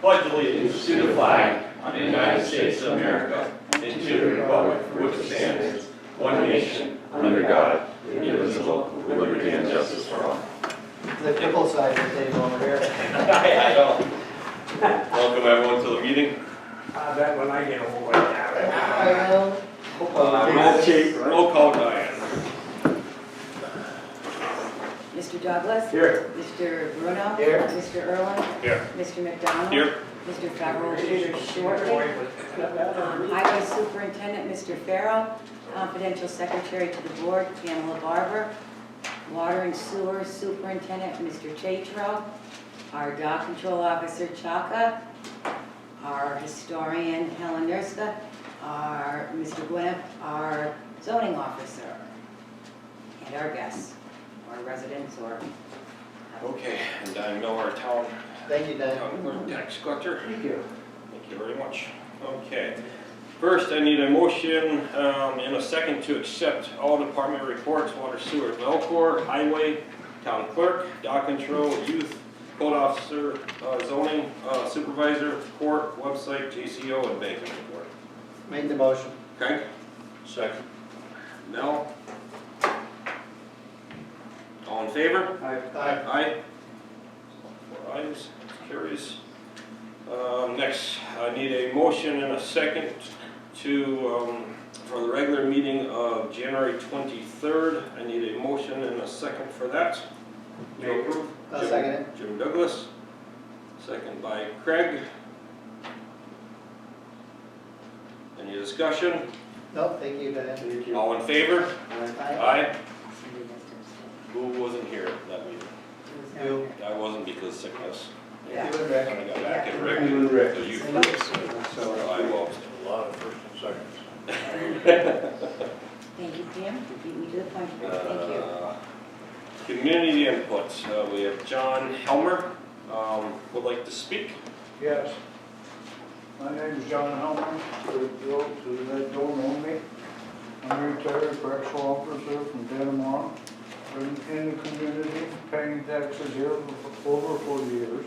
pledge allegiance to the flag of the United States of America and to the republic for which it stands, one nation, under God, indivisible, with liberty and justice for all. The triple side of the table over here. I know. Welcome everyone to the meeting. That when I get old like that. Roll call, Diane. Mr. Douglas? Here. Mr. Bruno? Here. Mr. Irwin? Here. Mr. McDonald? Here. Mr. Farrell will be here shortly. Highway Superintendent, Mr. Farrell. Confidential Secretary to the Board, Pamela Barber. Water and Sewer Superintendent, Mr. Tatro. Our Dog Control Officer, Chaka. Our Historian, Helen Nurska. Our Mr. Gwinnett, our Zoning Officer. And our guests, or residents, or... Okay, and Diane Miller, town Thank you, Dan. clerk, tax collector. Thank you. Thank you very much. Okay. First, I need a motion and a second to accept all department reports: water, sewer, Velcor, highway, town clerk, dock control, youth, code officer, zoning, supervisor, court, website, JCO, and banking report. Make the motion. Craig? Second. Mel? All in favor? Aye. Aye. 4 ayes, carries. Next, I need a motion and a second to, for the regular meeting of January 23rd. I need a motion and a second for that. Joe approve? I'll second it. Jim Douglas. Second by Craig. Any discussion? No, thank you, Dan. Thank you. All in favor? Aye. Aye. Who wasn't here at that meeting? You. I wasn't because of sickness. You and Rick. When I got back in Rick. You and Rick. So you, Thank so I will. A lot of first and seconds. Thank you, Pam. You beat me to the punch. Thank you. Community input. We have John Helmer, would like to speak. Yes. My name is John Helmer, for those who don't know me. I'm a retired correctional officer from Dannemora. Been in the community, paying taxes here for over 40 years.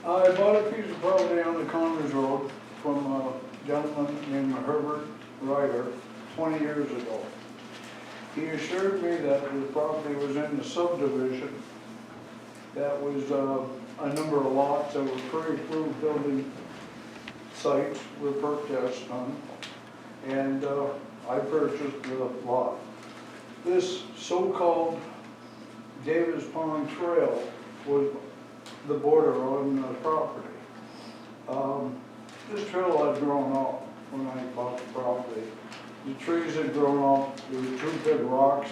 I bought a piece of property on the Connors Road from a gentleman named Herbert Ryder 20 years ago. He assured me that the property was in the subdivision. That was a number of lots that were pre-approved building sites with perk tests on, and I purchased the lot. This so-called Davis Pond Trail was the border on the property. This trail had grown up when I bought the property. The trees had grown up. There were 2 big rocks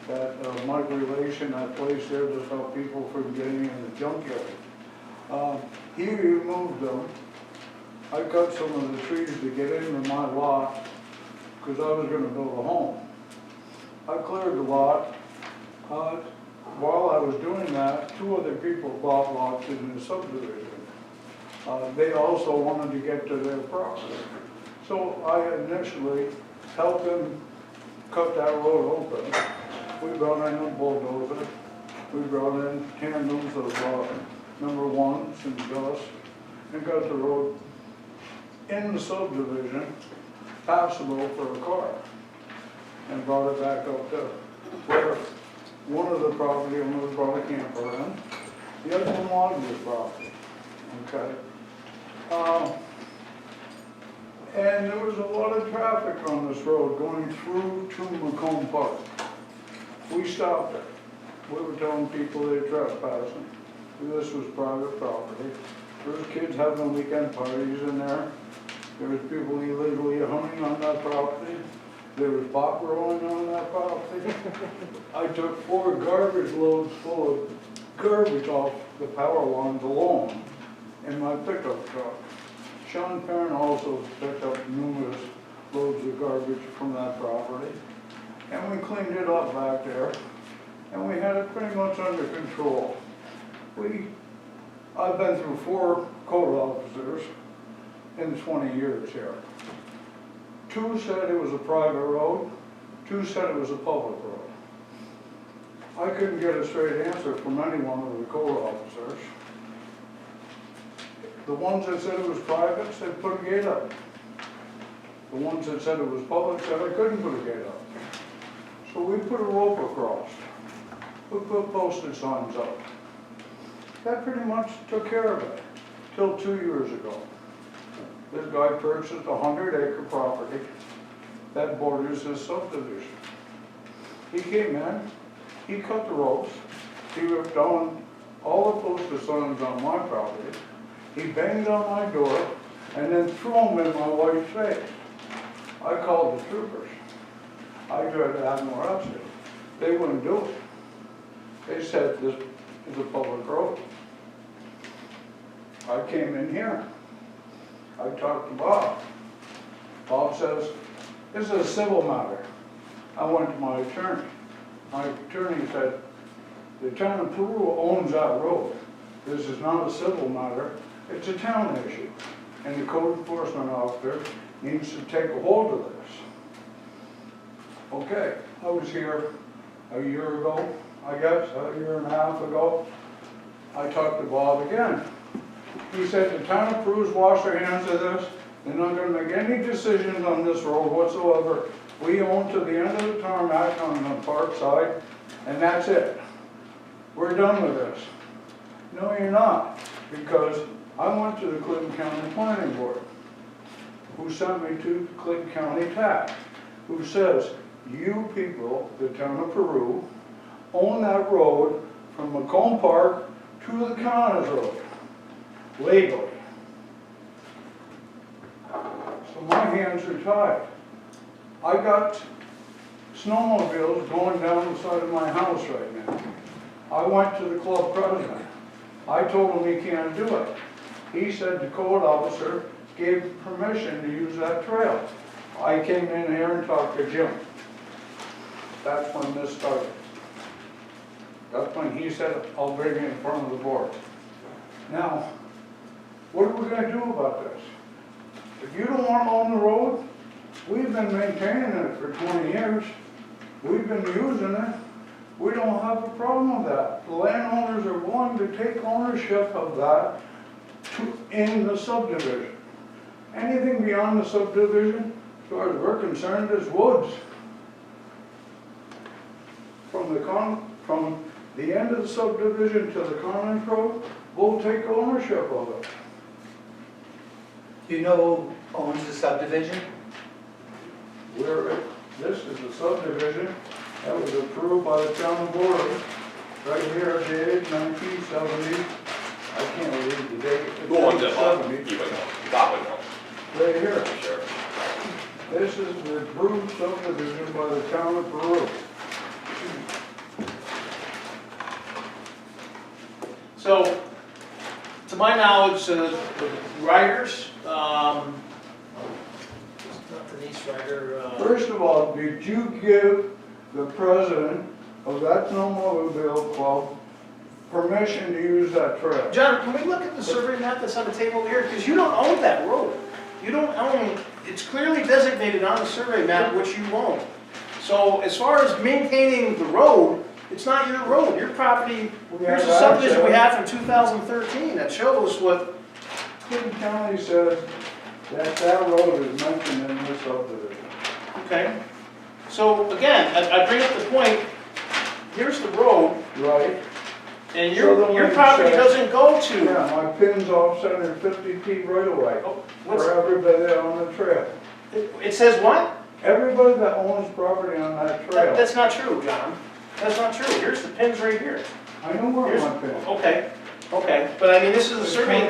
that my relation had placed there to stop people from getting in the junkyard. He removed them. I cut some of the trees to get into my lot because I was going to build a home. I cleared the lot. While I was doing that, 2 other people bought lots in the subdivision. They also wanted to get to their property. So I initially helped them cut that road open. We brought in a bulldozer. We brought in tandems of number 1s and dust and got the road in the subdivision passable for a car, and brought it back up to where one of the property owners brought a camper in, the other one wanted the property, okay? And there was a lot of traffic on this road going through to Macomb Park. We stopped it. We were telling people they're trespassing. This was private property. There was kids having weekend parties in there. There was people illegally hunting on that property. There was pot growing on that property. I took 4 garbage loads full of garbage off the power lines alone in my pickup truck. Sean Perrin also picked up numerous loads of garbage from that property. And we cleaned it up back there. And we had it pretty much under control. I've been through 4 code officers in 20 years here. 2 said it was a private road, 2 said it was a public road. I couldn't get a straight answer from any one of the code officers. The ones that said it was private said put a gate up. The ones that said it was public said I couldn't put a gate up. So we put a rope across. We put posted signs up. That pretty much took care of it, till 2 years ago. This guy purchased a 100-acre property that borders his subdivision. He came in, he cut the ropes, he ripped down all the posted signs on my property, he banged on my door, and then threw them in my wife's face. I called the troopers. I tried to have more upstairs. They wouldn't do it. They said this is a public road. I came in here. I talked to Bob. Bob says, this is a civil matter. I went to my attorney. My attorney said, the town of Peru owns that road. This is not a civil matter, it's a town issue. And the code enforcement officer needs to take a hold of this. Okay, I was here a year ago, I guess, a year and a half ago. I talked to Bob again. He said the town of Peru's washed their hands of this. They're not going to make any decisions on this road whatsoever. We own to the end of the tarmac on the park side, and that's it. We're done with this. No, you're not, because I went to the Clinton County Planning Board, who sent me to Clinton County TAC, who says, you people, the town of Peru, own that road from Macomb Park to the Connors Road, legally. So my hands are tied. I got snowmobiles going down the side of my house right now. I went to the club president. I told him he can't do it. He said the code officer gave permission to use that trail. I came in here and talked to Jim. That's when this started. That's when he said, I'll bring it in front of the board. Now, what are we going to do about this? If you don't want to own the road, we've been maintaining it for 20 years. We've been using it. We don't have a problem with that. The landowners are willing to take ownership of that in the subdivision. Anything beyond the subdivision, as far as we're concerned, is woods. From the end of the subdivision to the Common Road, we'll take ownership of it. Do you know who owns the subdivision? This is the subdivision that was approved by the town board right here, dated 1970. I can't read the date. It's Go on, Jeff. 70. You would know. God would know. Right here. Sure. This is the approved subdivision by the town of Peru. So, to my knowledge, the Riders, not Denise Ryder, First of all, did you give the president of that snowmobile club permission to use that trail? John, can we look at the survey map that's on the table here? Because you don't own that road. You don't own, it's clearly designated on the survey map which you own. So as far as maintaining the road, it's not your road, your property. Here's a subdivision we have from 2013 that shows what. Clinton County says that that road is mentioned in this subdivision. Okay. So again, I bring up the point, here's the road, Right? and So the your one property says- doesn't go to. Yeah, my pin's off center 50 feet right away Oh, what's- for everybody on the trail. It says what? Everybody that owns property on that trail. That's not true, John. That's not true. Here's the pins right here. I know where Here's, my pin is. okay. But I mean, this is a survey,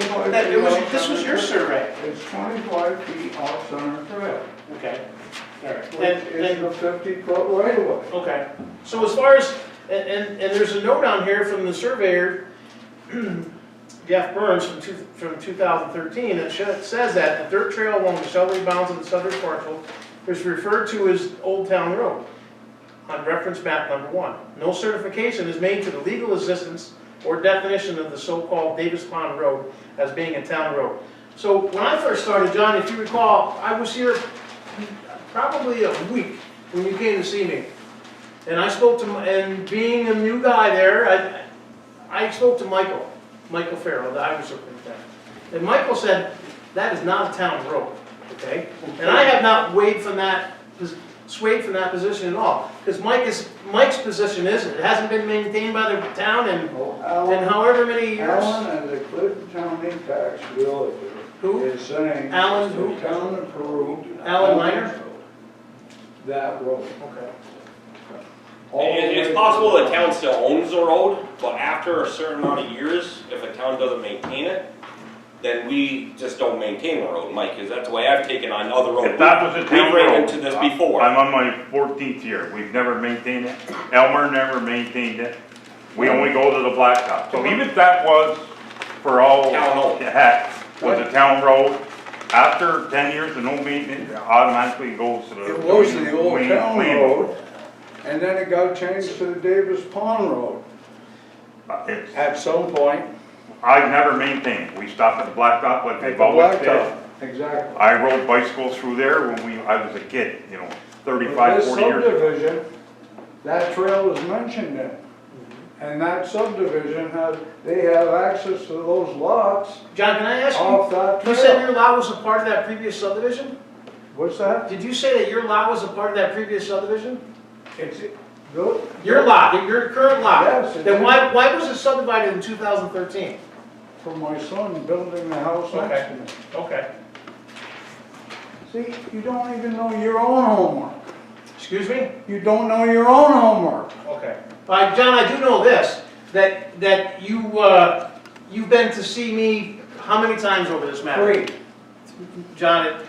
this was your survey. It's 25 feet off center trail, Okay. All right. which is a 50-foot right away. Okay. So as far as, and there's a note on here from the surveyor, Jeff Burns from 2013, that says that the dirt trail along the southerly bounds of the southern parcel is referred to as Old Town Road on reference map number 1. No certification is made to the legal existence or definition of the so-called Davis Pond Road as being a town road. So when I first started, John, if you recall, I was here probably a week when you came to see me. And I spoke to, and being a new guy there, I spoke to Michael Farrell, the highway superintendent. And Michael said, that is not a town road, okay? And I have not swayed from that position at all. Because Mike's position is, it hasn't been maintained by the town in however many years. Alan and the Clinton County tax realtor Who? is saying. Alan who? The town of Peru. Alan Minor? That road. Okay. All the It's way possible to the town still owns the road, but after a certain amount of years, if a town doesn't maintain it, then we just don't maintain the road, Mike, because that's the way I've taken on other roads. If that was a town We've ran road, into this before. I'm on my 14th year, we've never maintained it, Elmer never maintained it, we only go to the blacktop. So even if that was for all Town owned. the heck, was a town road, after 10 years of no maintenance, it automatically goes to the. It was the old main town main road, and then it got changed to the Davis Pond Road It's, at some point. I've never maintained it, we stopped at the blacktop like At they've the always did. blacktop, exactly. I rode bicycles through there when I was a kid, you know, But 35, this 40 years ago. subdivision, that trail is mentioned in. And that subdivision they have access to those lots John, can I ask off you, that you said trail. your lot was a part of that previous subdivision? What's that? Did you say that your lot was a part of that previous subdivision? It's, go, Your lot, your current lot? Yes, it Then is. why was it subdivided in 2013? for my son building the house next to me. Okay. See, you don't even know your own homework. Excuse me? You don't know your own homework. Okay. John, I do know this, that you've been to see me how many times over this matter? 3. John,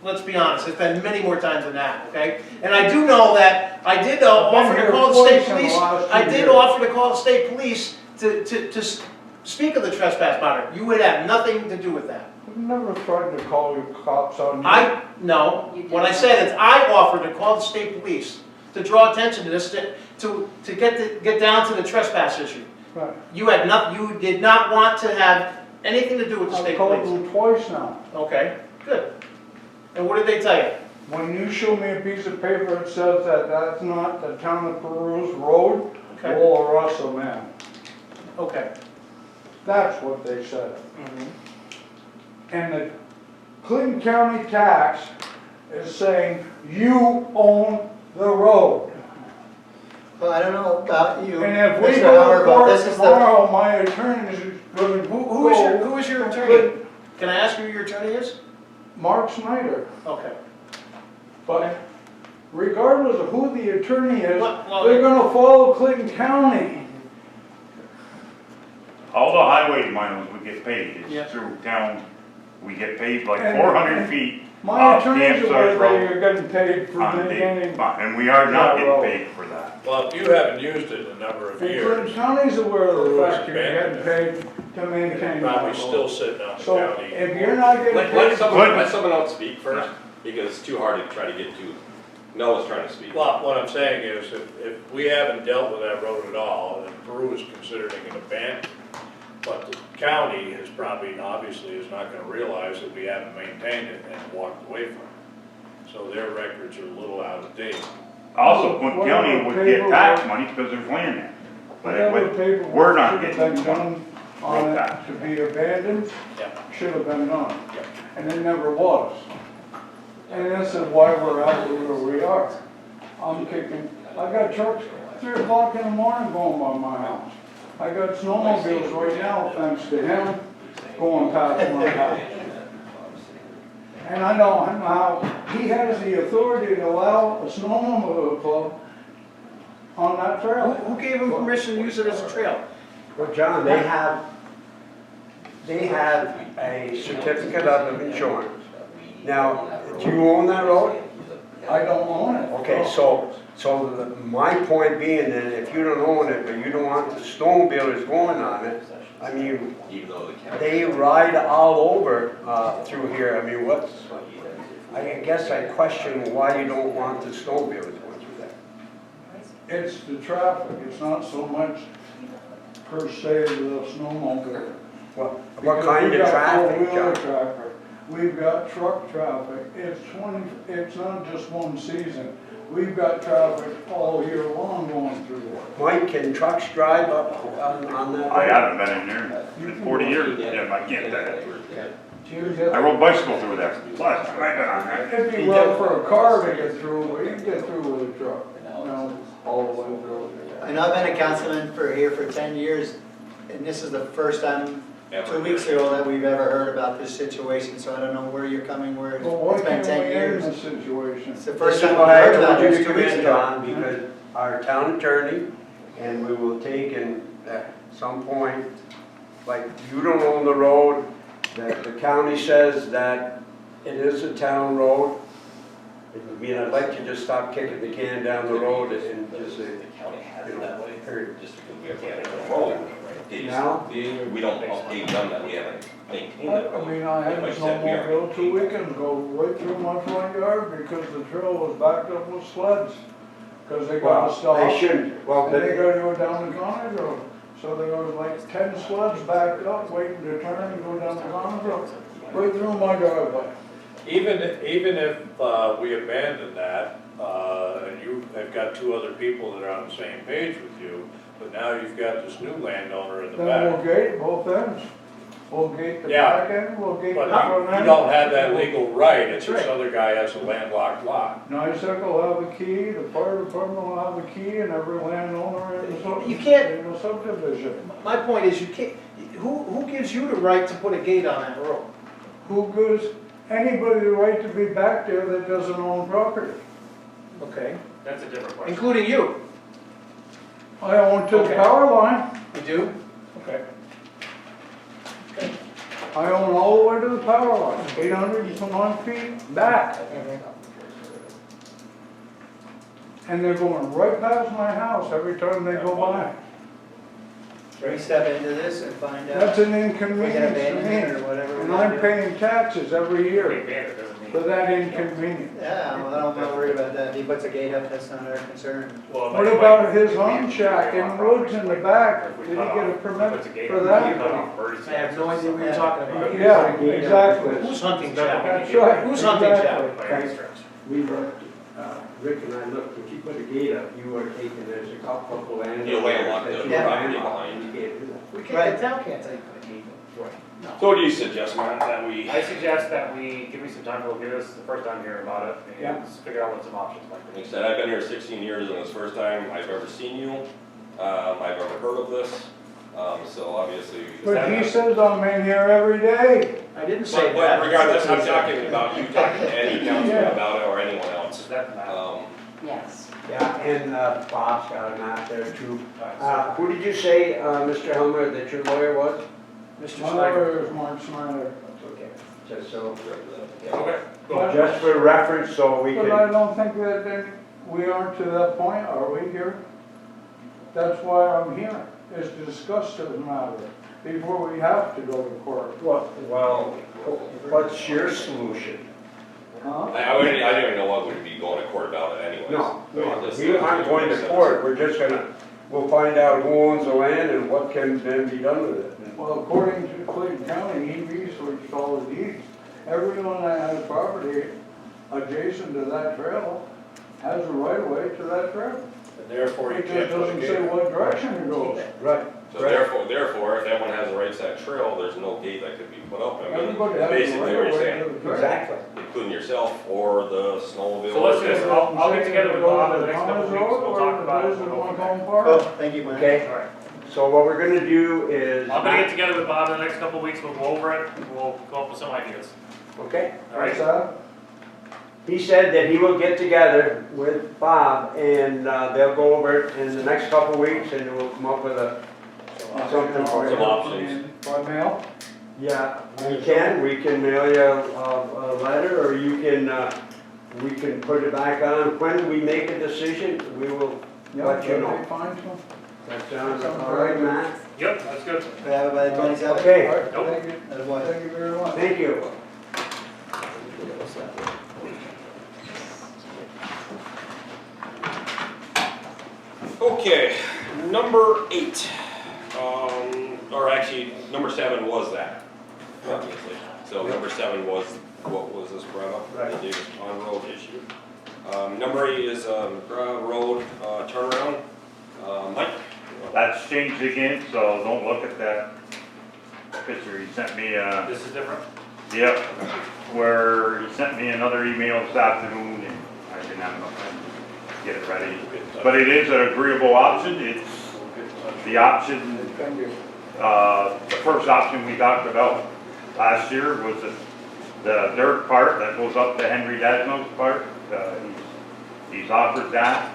let's be honest, it's been many more times than that, okay? And I do know that, I did offer to here call the state twice in the police, last 2 I did years. offer to call the state police to speak of the trespass matter. You would have nothing to do with that. I've never tried to call you cops on you. No, what I said is I offered to call the state police to draw attention to this, to get down to the trespass issue. Right. You did not want to have anything to do with the I've state called police. them twice now. Okay, good. And what did they tell you? When you show me a piece of paper that says that that's not the town of Peru's road, Okay. we'll arrest a man. Okay. That's what they said. And the Clinton County tax is saying you own the road. Well, I don't know about you, And if we Mr. go Howard, to but court this is the, tomorrow, my attorney is going to Who is your attorney? Can I ask who your attorney is? Mark Snyder. Okay. But regardless of who the attorney is, Well, they're gonna follow Clinton County. All the highway miles we get paid, Yeah. it's through town, we get paid like And- 400 feet My off attorney's aware Campsite that Road you're getting paid for on maintaining. Dave, and we are not Yeah, getting well- paid for that. Well, if you haven't used it in a number of And years, Clinton County's aware of the Peru is fact you're getting paid to maintain that probably still road. sitting on the So county. if you're not getting Let paid, someone else speak first, because it's too hard to try to get to. Noah's trying to speak. Well, what I'm saying is, if we haven't dealt with that road at all, and Peru is considering it abandoned, but the county is probably, obviously, is not gonna realize that we haven't maintained it and walked away from it. So their records are a little out of date. Also, Clinton Whatever County would get tax paperwork- money because there's land there. But whatever we're paperwork not should have getting been money. done on Road it tax. to be abandoned, Yeah. should have been done. Yeah. And it never was. And this is why we're out where we are. I'm kicking, I got trucks 3 o'clock in the morning going by my house. I got snowmobiles right now, thanks to him, going past my house. And I don't know how, he has the authority to allow a snowmobile club on that trail. Who gave him permission to use it as a trail? Well, John, they have a certificate of insurance. Now, do you own that road? I don't own it. Okay, my point being that if you don't own it, but you don't want the snowmobilers going on it, I mean, they ride all over, through here, I mean, I guess I question why you don't want the snowmobilers going through that. It's the traffic, it's not so much per se the snowmobile. What Because kind we've of got traffic, four-wheeler John? traffic, we've got truck traffic, it's not just one season. we've got traffic all year long going through there. Mike, can trucks drive up on that? I road? haven't been in there in 40 years, yeah, I can't tell you. You get- I rode bicycle through there, last time I been on there. It'd be well for a car to get through, but you can get through with a truck, all the way through. I know I've been a councilman here for 10 years, and this is the first time, 2 weeks ago, that we've ever heard about this situation, so I don't know where you're coming, where But why it's been can't 10 we end years. the situation? It's the This first is time we've why I heard about told you this to 2 weeks come in, ago. John, because our town attorney, and we will take in at some point, like, you don't own the road, that the county says that it is a town road. I mean, I'd like to just stop kicking the can down the road and just say, you know, period. Just because we have a road, Now? we don't update them that we haven't maintained it. I mean, I had a snowmobile 2 weekends ago right through my front yard because the trail was backed up with sleds. Cause they gotta Well, stop. they shouldn't, well, And they gotta go down the Connors Road. So there was like 10 sleds backed up, waiting to turn and go down the Connors Road, right through my driveway. Even if we abandon that, and you have got two other people that are on the same page with you, but now you've got this new landowner in the Then back. we'll gate both ends. We'll gate the Yeah. back end, we'll gate the But front end. you don't have that legal right, it's That's this other guy has a landlocked lot. NICEAG will have a key, the fire department will have a key, and every landowner in the You can't- in the subdivision. My point is, you can't, who gives you the right to put a gate on that road? Who gives anybody the right to be back there that doesn't own property? Okay. That's a different question. Including you? I own to the Okay. power line. You do? Okay. I own all the way to the power line, 800 and some odd feet back. And they're going right past my house every time they go by. Can we step into this and find out? That's an We can inconvenience abandon it to or me. whatever. And we I'm do. paying taxes every We year ban it, doesn't mean. for that inconvenience. Yeah, well, I'm not worried about that. If he puts a gate up, that's not our concern. Well, What if about anybody- his home shack in the woods in the back? Did he get a permit for that? I have no idea what you're talking about. Yeah, exactly. Who's hunting That's Jack? right. Who's hunting Jack? Exactly. We looked, Rick and I looked, if you put a gate up, you are taking, there's a couple of land. You landlock the that you property landlock, behind. You can't do that. We can't, the town can't tell you to put a gate. So what do you suggest, Matt, that we? I suggest that we give me some time to look at this, the first time hearing about it, and figure out what some options might Like be. I said, I've been here 16 years and it's the first time I've ever seen you. I've ever heard of this. So obviously. But he says I'm in here every day. I didn't say But that. regardless, I'm talking about you talking to any councilman Yeah. about it or anyone else. Does that matter? Yes. Yeah, and Bob's got a map there too. Alright, Who did you say, Mr. Helmer, that your lawyer was? Mr. My Snyder. lawyer is Mark Snyder. Okay. Just so, Okay, cool. just for reference, so we But I can, don't think that we aren't to that point, are we here? That's why I'm here, is to discuss this matter before we have to go to court. well, what's your solution? Huh? I don't even know what would be going to court about it anyways. No, Just- we aren't going to court, we're just gonna, we'll find out who owns the land and what can then be done with it. Well, according to Clayton County, he researched all the deeds. Everyone that has property adjacent to that trail has a right of way to that trail. And therefore you It can't just put a doesn't gate. say what direction it goes. Right. So therefore, if everyone has a right to that trail, there's no gate that could be put up. I mean, Everybody has a basically right what of you're way saying, to the trail. Exactly. including yourself or the snowmobile. So let's do this, I'll get together with Bob in the next Thomas couple weeks, Road we'll or talk about it. those We'll that go want from to there. go park. Oh, thank you, Mike. Okay, Alright, so what we're gonna do is. I'm gonna get together with Bob in the next couple weeks, we'll go over it, and we'll come up with some ideas. Okay. Alright? So, He said that he will get together with Bob and they'll go over it in the next couple of weeks and we'll come up with something for Some you. options. by mail? Yeah, we can mail you a letter or you can, we can put it back on. When we make a decision, we will let you know. Okay, fine, so. That sounds all right, Matt? Yep, that's good. We have it by the 27th? Okay, All right, Nope. thank you. That's what? Thank you very much. thank you. Okay, number 8, or actually, number 7 was that, obviously. So number 7 was, what was this brought up, the Right. Davis Pond Road issue. Number 8 is, Road, turnaround. Mike? That's changed again, so don't look at that picture. He sent me, This is different? yep, where he sent me another email this afternoon and I didn't have enough time to get it ready. But it is an agreeable option. It's the option, the first option we talked about last year was the dirt part that goes up to Henry Dasno's part. He's offered that,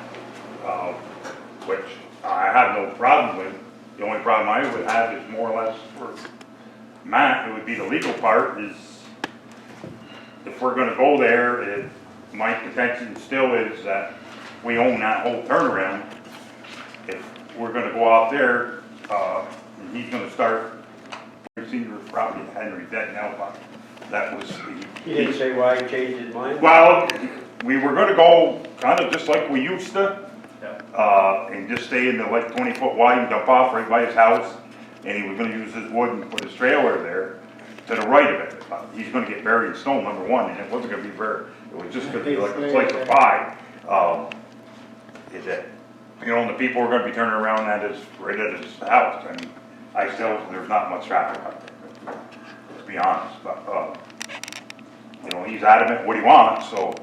which I have no problem with. The only problem I would have is more or less for Matt, it would be the legal part is if we're gonna go there, my contention still is that we own that whole turnaround. If we're gonna go out there, and he's gonna start senior property, Henry dead now, but that was He didn't say why he changed his mind? well, we were gonna go kind of just like we used to, and just stay in the like 20-foot wide and dump off right by his house. And he was gonna use his wood and put his trailer there to the right of it. He's gonna get buried in stone, number one, and it wasn't gonna be buried. It was just gonna be like a slice of pie. Is it, you know, and the people are gonna be turning around right at his house. I mean, there's not much traffic out there, let's be honest, but, you know, he's adamant what he wants, so.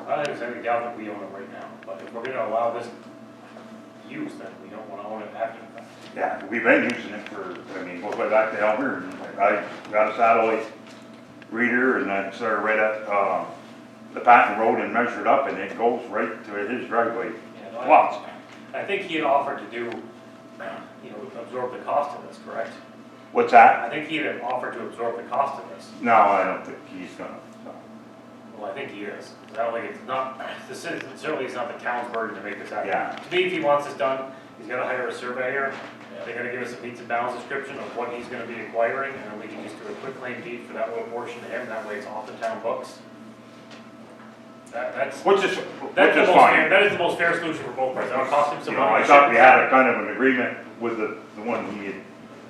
I don't think there's any doubt that we own it right now, but if we're gonna allow this use, then we don't wanna own it after the fact. Yeah, we've been using it for, I mean, goes way back to Elmer, and I got a satellite reader, and I started right at, the Patton Road and measured up, and it goes right to his driveway. Yeah, no, Lots. I think he had offered to do, absorb the cost of this, correct? What's that? I think he had offered to absorb the cost of this. No, I don't think he's gonna, no. Well, I think he is. That way it's not, certainly it's not the town's burden to make this happen. Yeah. To me, if he wants this done, he's gotta hire a surveyor. They're gonna give us a meets and bounds description of what he's gonna be acquiring, and then we can just do a quick claim deed for that little portion to him, that way it's off the town books. That's Which is the most fair, fine. that is the most fair solution for both parties. That'll cost him some You know, money. I thought we had a kind of an agreement with the one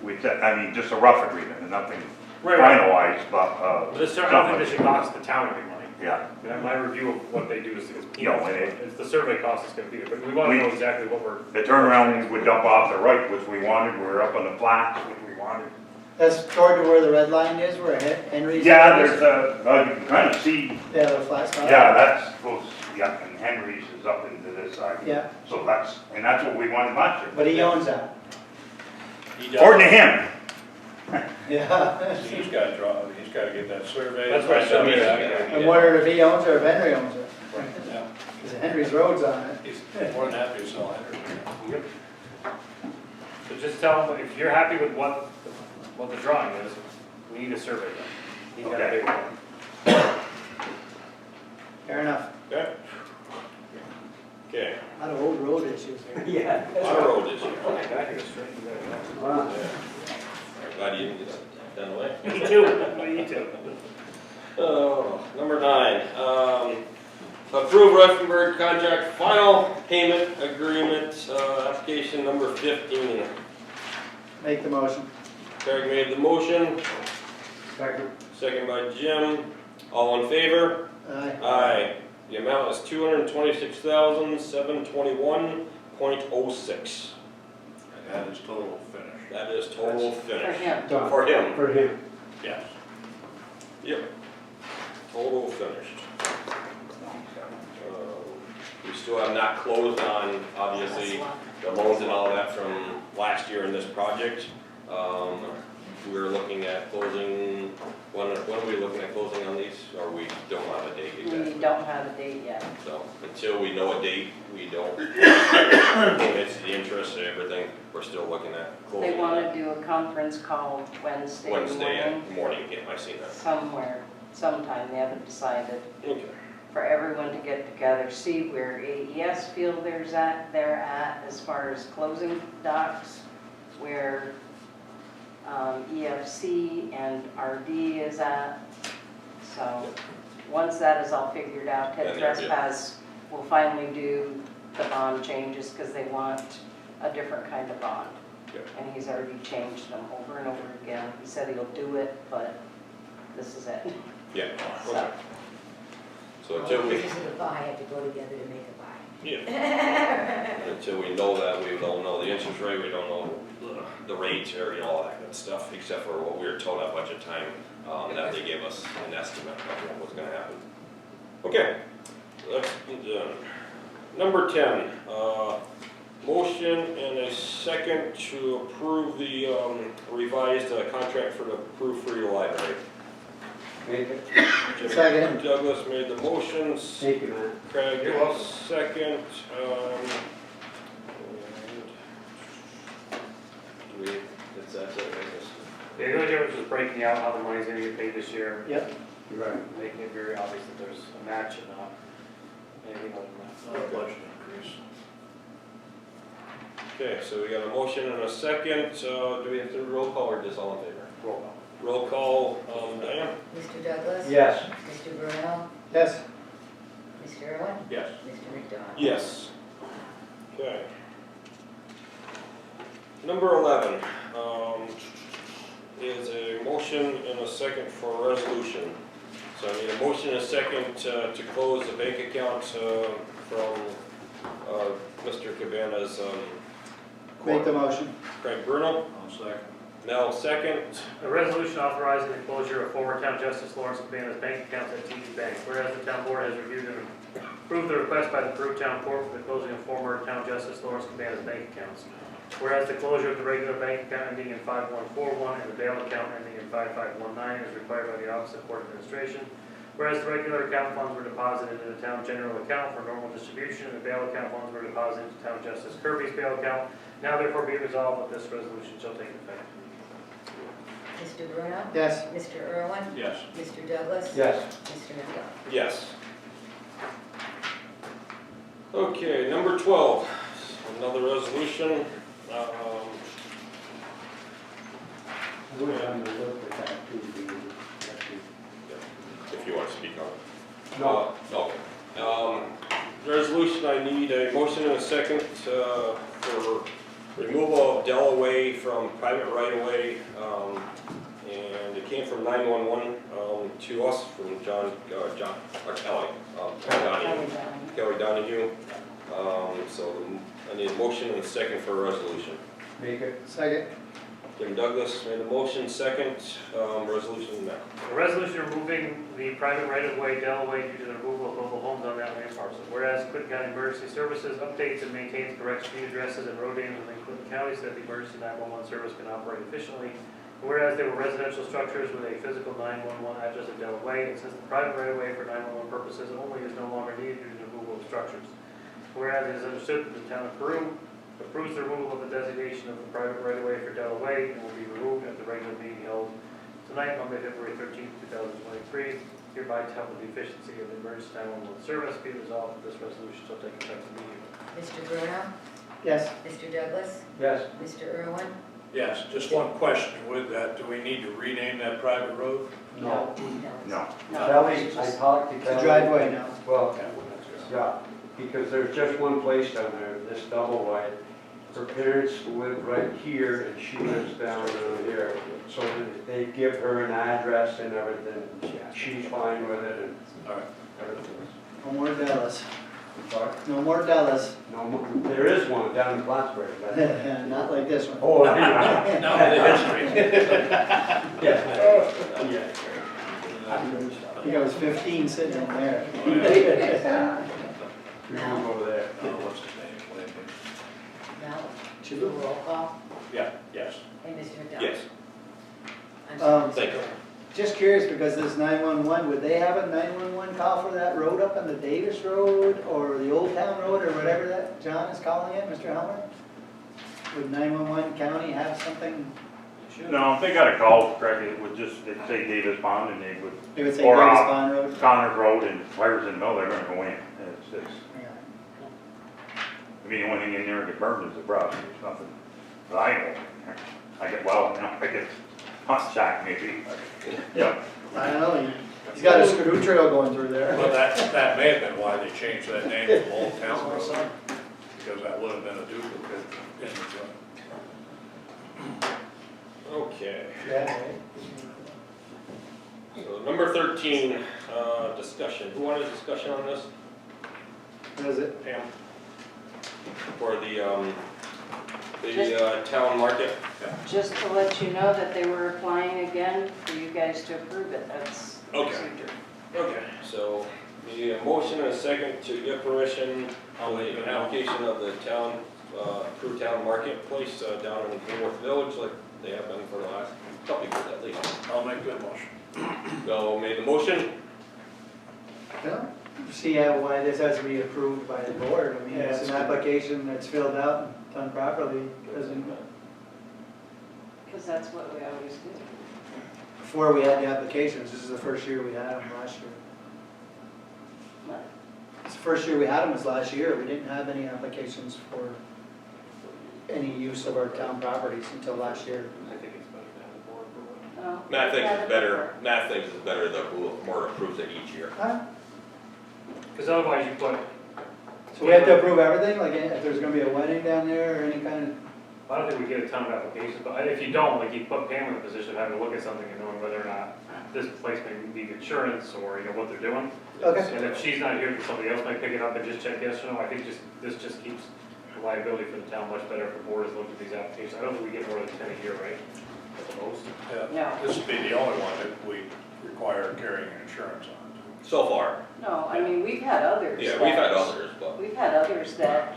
we said, I mean, just a rough agreement and nothing Right. finalized, but, But this, I don't think this should cost the town any money. yeah. My review of what they do is, No, and it's the survey cost is gonna be there, but we wanna know exactly what we're. The turnaround would dump off the right, which we wanted, we were up on the flats, which we wanted. That's toward to where the red line is, where Henry's. Yeah, there's you can kind of see, Yeah, the flat spot. yeah, that's close, yeah, and Henry's is up into this side. Yeah, So that's what we wanted last year. but he owns that. He According to does, him, Yeah. he's gotta get that survey. That's what I said. I'm wondering if he owns it or if Henry owns it. Yeah, Because Henry's road's on it. he's more than happy to sell it. Yep. So just tell him, if you're happy with what the drawing is, we need a survey done. He's got a big one. Fair enough. Okay. Okay, A lot of old road issues here. Yeah. a lot of road issues. I think it's straight. Wow. I'm glad you didn't get that done away. Me too, me too. Number 9, approve Ruffenberg contract final payment agreement, application number 15. Make the motion. Craig made the motion, second by Jim. All in favor? Aye. Aye. The amount is $226,721.06. And that is total finish. That is total For finish. him. For him. For him. Yes. Yep. Total finished. We still have not closed on, obviously, the loans and all that from last year in this project. We're looking at closing, when are we looking at closing on these, or we don't have a date We exactly? don't have a date yet. So, until we know a date, we don't, it's the interest and everything, we're still looking at closing. They want to do a conference call Wednesday morning, Morning, yeah, I seen that. somewhere, sometime, they haven't decided. Okay. For everyone to get together, see where AES feel they're at as far as closing docs, where EFC and RD is at. So, once that is all figured out, Ted And they're- Trespass will finally do the bond changes because they want a different kind of bond. Yep. And he's already changed them over and over again. He said he'll do it, but this is it. Yeah, So, okay. So until we, This is a buy, have to go together to make a buy. yeah, until we know that, we don't know the interest rate, we don't know the rate or, you know, all that good stuff, except for what we were told at budget time, that they gave us an estimate of what was gonna happen. Okay, that's done. Number 10, motion and a second to approve the revised contract for the Peru Free Library. Make it. Jim Second. Douglas made the motions. Thank you, man. Craig, You're welcome. second. Do we, that's it, I guess. Yeah, the only difference is breaking out how the money's gonna get paid this year, Yep. Right. making it very obvious that there's a match and not anything other than Not a budget increase. Okay, so we got a motion and a second. Do we have to roll call or just all in favor? that. Roll call. Roll call, Diane? Mr. Douglas? Yes. Mr. Bruno? Yes. Mr. Irwin? Yes. Mr. McDonald? Yes. Okay. Number 11, is a motion and a second for a resolution. So I need a motion and a second to close the bank account from Mr. Cabana's Make the motion. Craig Bruno. I'll second. Now second. A resolution authorizing the closure of former town justice Lawrence Cabana's bank accounts at TD Bank. Whereas the town board has reviewed and approved the request by the Peru Town Court for the closing of former town justice Lawrence Cabana's bank accounts. Whereas the closure of the regular bank account ending in 5141 and the bail account ending in 5519 is required by the Office of Court Administration. Whereas the regular account funds were deposited in the town general account for normal distribution and the bail account funds were deposited into town justice Kirby's bail account. Now therefore be it resolved that this resolution shall take effect. Mr. Bruno? Yes. Mr. Irwin? Yes. Mr. Douglas? Yes. Mr. McDonald? Yes. Okay, number 12, another resolution. We're on the look at that too. If you want to speak on it. No. Okay. Resolution, I need a motion and a second for removal of Delaware from private right-of-way. And it came from 911 to us from Kelly Donahue. So I need a motion and a second for a resolution. Make it. Second. Jim Douglas made a motion, second, resolution now. A resolution removing the private right-of-way Delaware due to the removal of mobile homes on that land parcel. Whereas Clinton County Emergency Services updates and maintains correct street addresses and road names within Clinton County so that the emergency 911 service can operate efficiently. Whereas there were residential structures with a physical 911 address in Delaware, and since the private right-of-way for 911 purposes only is no longer needed due to the removal of structures. Whereas it is understood that the town of Peru approves the removal of the designation of the private right-of-way for Delaware and will be removed at the regular meeting held tonight, Monday, February 13th, 2023. Hereby to help with the efficiency of the emergency 911 service, be resolved that this resolution shall take effect immediately. Mr. Bruno? Yes. Mr. Douglas? Yes. Mr. Irwin? Yes, just one question with that. Do we need to rename that private road? No. No. Kelly, I talked to It's Kelly. a driveway now. Well, Yeah, well, that's good. yeah, because there's just one place down there, this double wide. Her parents live right here and she lives down here. So they give her an address and everything. She's fine with it and All right. everything. No more Dallas. Sorry? No more Dallas. No, there is one down in Plattsburgh. but- Not like this one. Oh, anyway. Now the history. Yeah. I think I was 15 sitting in there. We move over there. What's his name? Lincoln. Now, should we roll call? Yeah, yes. And Mr. McDonald? Yes, I'm sorry. thank you. Just curious, because this 911, would they have a 911 call for that road up on the Davis Road or the Old Town Road or whatever that John is calling it, Mr. Helmer? Would 911 county have something? No, if they got a call, correctly, it would just, they'd say Davis Pond and they would, They would say Or, Davis Pond Road? Connors Road and fires in the middle, they're gonna go in. It's, Yeah. I mean, the only thing in there that burns is the brush, there's nothing that I know. I get, well, you know, I get hot shot maybe. Yeah. I don't know, he's got a screw trail going through there. Well, that may have been why they changed that name from Old Town Road, because that would have been a duplicate in the joint. Okay, Yeah, right. so Number 13, discussion. Who wanted discussion on this? What is it? Pam? For the town market? Just to let you know that they were applying again for you guys to approve it, that's the Okay. procedure. Okay, so need a motion and a second to give permission on the application of the town, approved town marketplace down in Hayworth Village, like they have been for the last couple of years at least. I'll make that motion. Bill made the motion. Yeah. See why this has to be approved by the board. I mean, Yeah, it's an it's- application that's filled out and done properly. Doesn't, Because that's what we always do. before we had the applications, this is the first year we had them last year. What? It's the first year we had them was last year. We didn't have any applications for any use of our town properties until last year. I think it's better to have the board approve it. Oh, Matt thinks yeah, it's the better, paper. Matt thinks it's better the board approves it each year. Huh? Because otherwise you put, So we have to approve everything, like if there's gonna be a wedding down there or any kind of, I don't think we get a ton of applications, but if you don't, like you put Pam in the position of having to look at something and knowing whether or not this place may need insurance or, you know, what they're doing. okay. And if she's not here, somebody else might pick it up and just check yes or no. I think this just keeps the liability for the town much better if the board has looked at these applications. I don't think we get more than 10 a year, right? At the most. Yeah. No, This would be the only one that we require carrying insurance on. So far, no, I mean, we've had others. yeah, we've had that- others, but We've had others that,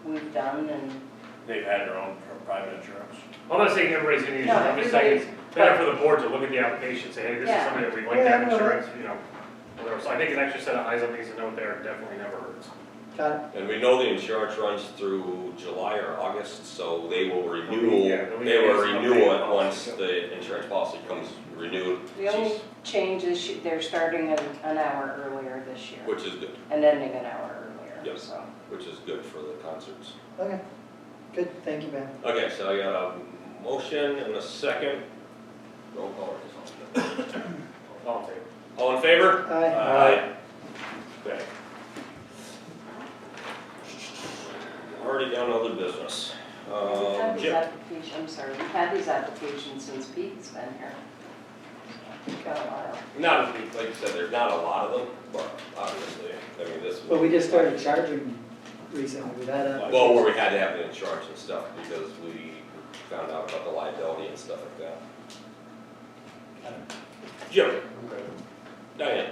we've done and, They've had their own private insurance. I'm not saying everybody's gonna use it, No, I'm just saying it's better everybody's- for the board to look at the application, say, hey, this is Yeah. somebody that we'd like to Yeah, have no, insurance, you know, whatever. So I think an extra set of eyes on these and note there definitely never hurts. Got it. and we know the insurance runs through July or August, so they will renew, Yeah, they will they'll renew update it the once policy. the insurance policy comes renewed, the only change is they're starting an hour earlier this year which is good, and ending an hour earlier, Yep. so. which is good for the concerts. Okay. Good, thank you, man. Okay, so I got a motion and a second. Roll call. All in favor? All in favor? Aye. Okay. Already down to other business. We've had these Jim, applications, I'm sorry, we've had these applications since Pete's been here. Got a while. not, like you said, there's not a lot of them, but obviously, I mean, this. But we just started charging recently. We've had a. Well, where we had to have the insurance and stuff, because we found out about the liability and stuff like that. Jim, Diane,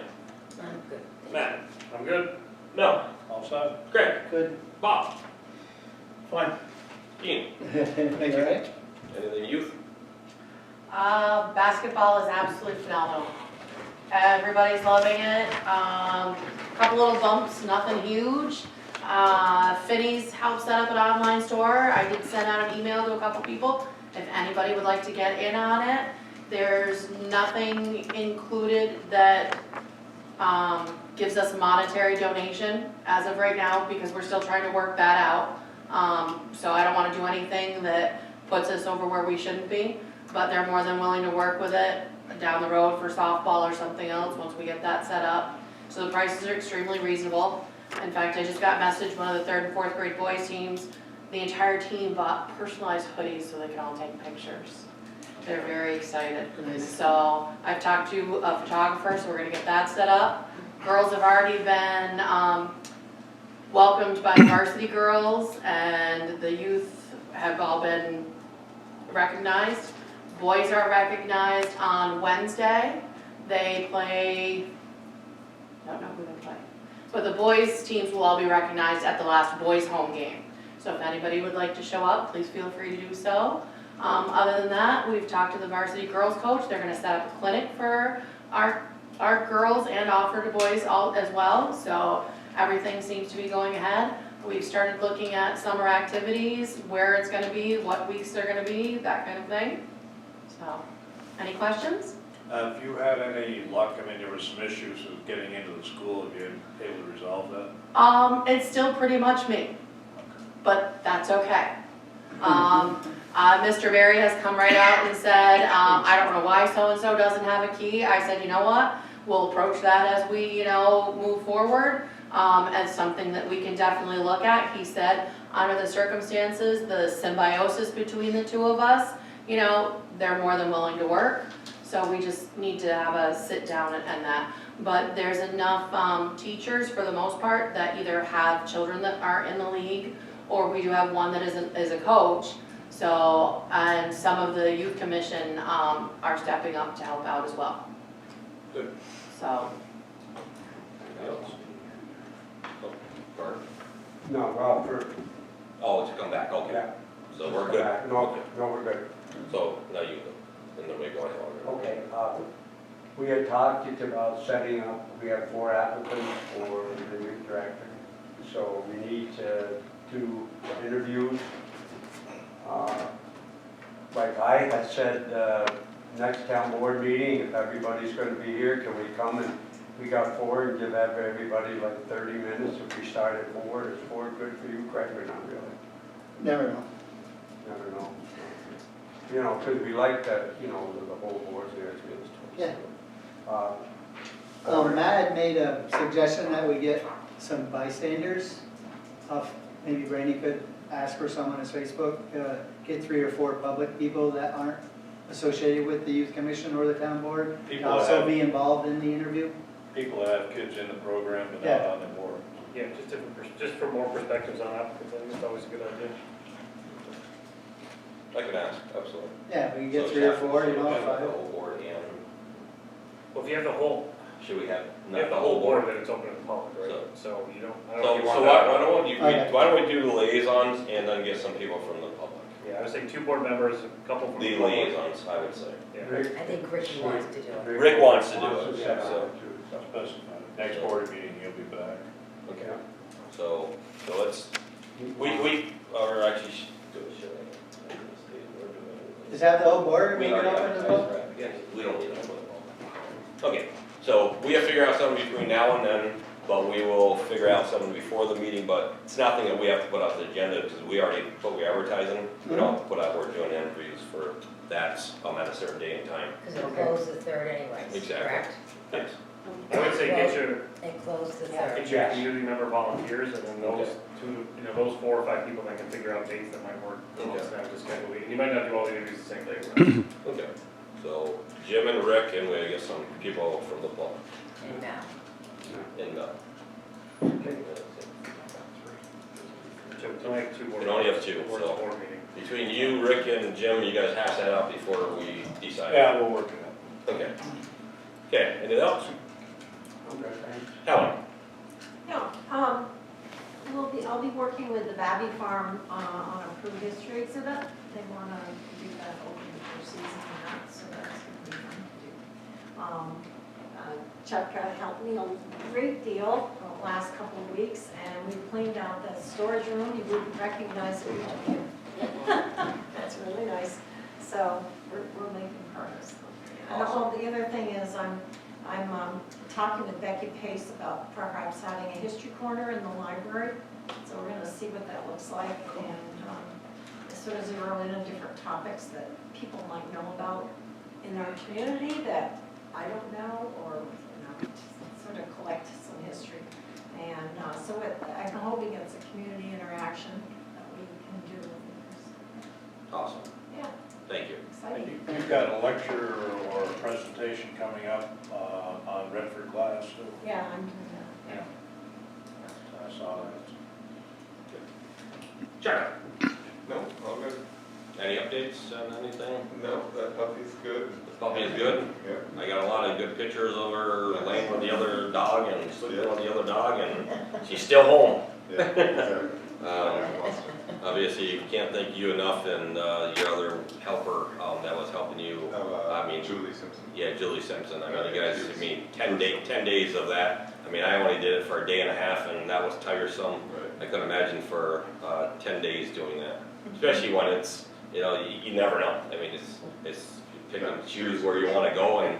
I'm good. Matt, I'm good. no, All set? Craig, Good. Bob, Fine. Dean, Thank you, right? anything youth? Basketball is absolutely phenomenal. Everybody's loving it. Couple little bumps, nothing huge. Finney's helped set up an online store. I did send out an email to a couple people if anybody would like to get in on it. There's nothing included that gives us a monetary donation as of right now because we're still trying to work that out. So I don't want to do anything that puts us over where we shouldn't be, but they're more than willing to work with it down the road for softball or something else once we get that set up. So the prices are extremely reasonable. In fact, I just got messaged, one of the 3rd and 4th grade boys teams, the entire team bought personalized hoodies so they can all take pictures. They're very excited. Nice. So I've talked to a photographer, so we're gonna get that set up. Girls have already been welcomed by the varsity girls, and the youth have all been recognized. Boys are recognized on Wednesday. They play, I don't know who they play, but the boys' teams will all be recognized at the last boys' home game. So if anybody would like to show up, please feel free to do so. Other than that, we've talked to the varsity girls coach. They're gonna set up a clinic for our girls and offer to boys all as well. So everything seems to be going ahead. We've started looking at summer activities, where it's gonna be, what weeks they're gonna be, that kind of thing. So, any questions? Have you had any luck? I mean, there were some issues with getting into the school. Have you been able to resolve that? It's still pretty much me, but that's okay. Mr. Berry has come right out and said, I don't know why so-and-so doesn't have a key. I said, you know what? We'll approach that as we, move forward, as something that we can definitely look at. He said, under the circumstances, the symbiosis between the two of us, they're more than willing to work. So we just need to have a sit down and that. But there's enough teachers for the most part that either have children that are in the league, or we do have one that is a coach. So, and some of the youth commission are stepping up to help out as well. Good. So, Anything else? Oh, Bart? No, well, for, Oh, to come back, okay. yeah. So we're good? No, no, we're good. So now you go, and then we go ahead. Okay, we had talked about setting up, we have 4 applicants for the youth director. So we need to do interviews. Like I had said, next town board meeting, if everybody's gonna be here, can we come and, we got 4 and give everybody like 30 minutes if we start at 4, is 4 good for you, Craig, or not really? Never know. Never know. You know, because we like that, you know, the whole board there. Yeah. Or- Matt had made a suggestion that we get some bystanders. Maybe Brandy could ask for some on his Facebook, get 3 or 4 public people that aren't associated with the youth commission or the town board, to People that also have- be involved in the interview. People that have kids in the program but Yeah. not on the board. Yeah, just different, just for more perspectives on applicants, I think it's always a good idea. I can ask, absolutely. Yeah, we can get So 3 or staff- 4, you know, have 5. The whole board and, Well, if you have the whole, should we have, you not have the the whole board? then it's open to the public, right? So you don't, I don't know So, if you so want why that. don't you, Okay. why don't we do the liaisons and then get some people from the public? Yeah, I would say 2 board members, a couple from the The public. liaisons, I would say. Yeah. I think Ricky wants to do it. Rick wants to do it, set yeah, up so- too, Specify. Next board meeting, he'll be back. Okay, Yeah. so let's, we, or actually, should Just have the whole board we make it already open as advertised, well? right? Yeah, we don't need that. Okay, so we have to figure out something between now and then, but we will figure out something before the meeting, but it's nothing that we have to put on the agenda, because we already, what we advertising, we don't have to put out, we're doing interviews for that, at a certain day and time. Because it closed the 3rd anyways, Exactly. correct? Yes. I would say get your, It closed the get 3rd. your community member volunteers, and then those 2, those 4 or 5 people that can figure out dates that might work for most of them to schedule. And you might not do all the interviews the same day. Right? Okay, so Jim and Rick, and we get some people from the public, And now. and, So tonight, 2 board. We only have 2, board so- board meeting. between you, Rick, and Jim, you guys hash that out before we decide. Yeah, we'll work it out. Okay. Okay, anything else? Okay, thanks. Helen? Yeah, I'll be working with the Babby Farm on a Peru history exhibit. They want to do that open for season and that, so that's going to be fun to do. Chuck helped me a great deal the last couple of weeks, and we cleaned out that storage room. You wouldn't recognize it. That's really nice. So we're making progress. And the other thing is I'm talking with Becky Pace about perhaps having a history corner in the library. So we're gonna see what that looks like and sort of zero in on different topics that people might know about in our community that I don't know, or, sort of collect some history. And so I'm hoping it's a community interaction that we can do with this. Awesome, Yeah, thank you. exciting. You've got a lecture or a presentation coming up on Redford Glass too. Yeah, I'm doing that. Yeah. I saw that. Charlie? No, all good. Any updates on anything? No, that puppy's good. The puppy is good? Yeah. I got a lot of good pictures of her laying with the other dog and sleeping with the other dog, and she's still home. Yeah, exactly. Obviously, you can't thank you enough and your other helper that was helping you. I mean, Julie Simpson. Yeah, Julie Simpson. I mean, you guys, 10 days of that. I mean, I only did it for a day and a half, and that was tiresome. Right. I couldn't imagine for 10 days doing that, especially when it's, you never know. I mean, it's pick and choose where you want to go, and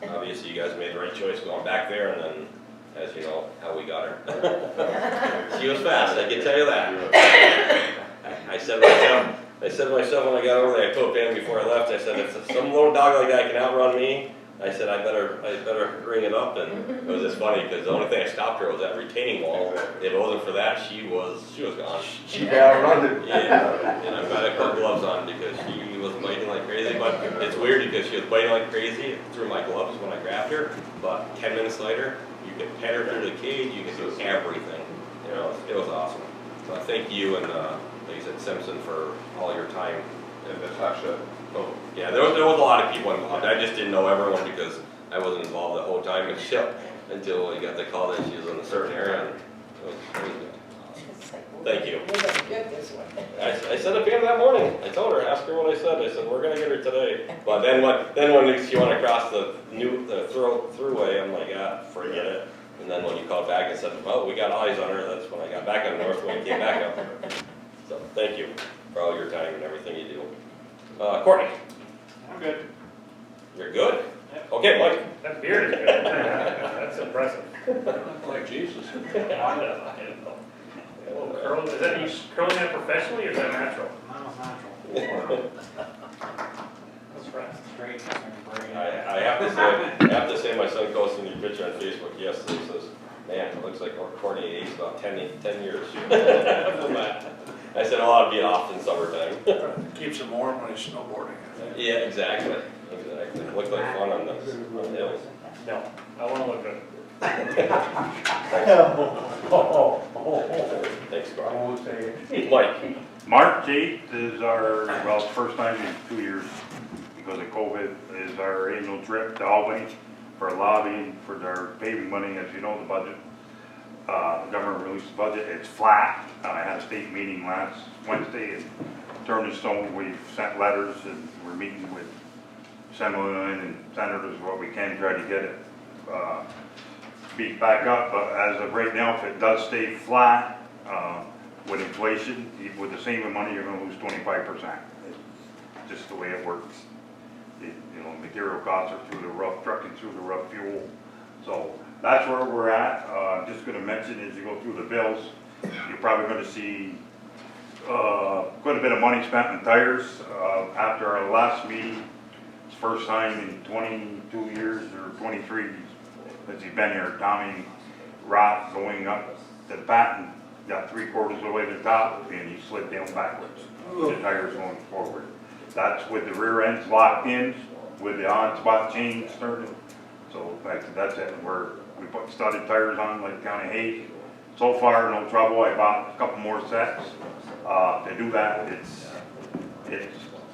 obviously you guys made the right choice going back there, and then, as you know, how we got her. She was fast, I can tell you that. I said to myself when I got over there, I told Pam before I left, I said, if some little dog like that can outrun me, I said, I better bring it up, and it was just funny, because the only thing I stopped her was that retaining wall. If it wasn't for that, she was gone. She got running. Yeah, and I'm glad I put gloves on, because she was biting like crazy, but it's weird because she was biting like crazy through my gloves when I grabbed her, but 10 minutes later, you could pet her through the cage, you could do everything. You know, it was awesome. So thank you and, like you said, Simpson for all your time. And Natasha. Oh, yeah, there was a lot of people involved. I just didn't know everyone because I wasn't involved the whole time until we got the call that she was in a certain area. And it was good. Thank you. I said it to him that morning. I told her, ask her what I said. I said, we're gonna get her today. But then when she went across the throughway, I'm like, ah, forget it. And then when you called back and said, well, we got eyes on her, that's when I got back on Northway and came back up. So thank you for all your time and everything you do. Courtney. I'm good. You're good? Okay, Mike. That beard is good. That's impressive. Like Jesus. Curl, is that you curling that professionally or is that natural? That's right. I have to say my son posted your picture on Facebook yesterday. He says, man, it looks like Courtney aged about 10 years. I said, oh, I'll be off in summertime. Keeps him warm when he's snowboarding. Yeah, exactly. Looks like fun on the hills. No, I want to look good. Thanks, Carl. Mike. March 8th is our, well, first time in 2 years because of COVID, is our annual trip to Albany for lobbying for their paving money. As you know, the budget, the government released the budget, it's flat. I had a state meeting last Wednesday and turned in stone. We've sent letters and we're meeting with assemblymen and senators what we can try to get it beat back up. But as of right now, if it does stay flat, with inflation, with the same amount of money, you're going to lose 25%. It's just the way it works. You know, material costs are through the roof, trucking through the rough fuel. So that's where we're at. I'm just going to mention as you go through the bills, you're probably going to see quite a bit of money spent on tires. After our last meeting, it's the first time in 22 years or 23 since he's been here, Tommy Roth going up to the patent. Got 3/4 of the way to the top and he slid down backwards. The tires going forward. That's with the rear ends locked in, with the on-spot chains turning. So that's it. We put studded tires on like County Hayes. So far, no trouble. I bought a couple more sets. To do that, it's